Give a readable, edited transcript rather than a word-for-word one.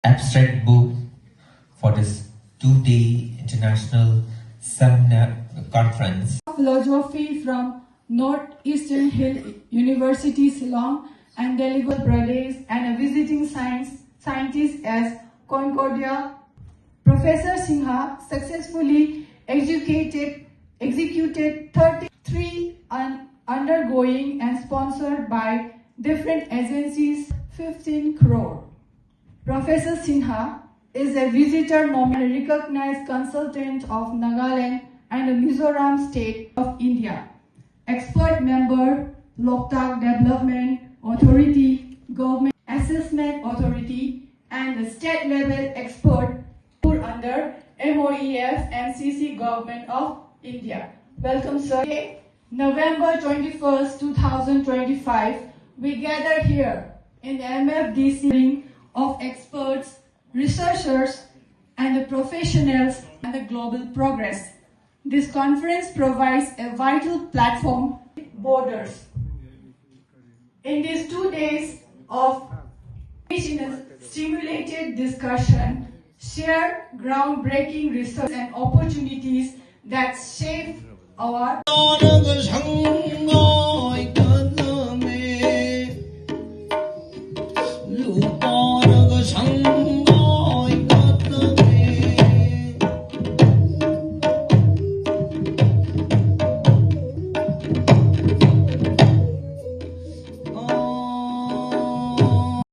abstract book for this two-day international seminar conference. Philosophy from Northeastern Hill University, Ceylon, and delivered brothers and a visiting scientist as Concordia. Professor Sinha successfully executed 33 undergoing and sponsored by different agencies, 15 crore. Professor Sinha is a visitor nominated recognized consultant of Nagaland and the Mizoram state of India. Expert member, Loktak Development Authority, Government Assessment Authority, and the state level expert under MOEF and CC Government of India. Welcome, sir. November 21st, 2025, we gather here in the MFDC of experts, researchers, and the professionals and the global progress. This conference provides a vital platform borders. In these 2 days of stimulated discussion, share groundbreaking research and opportunities that shape our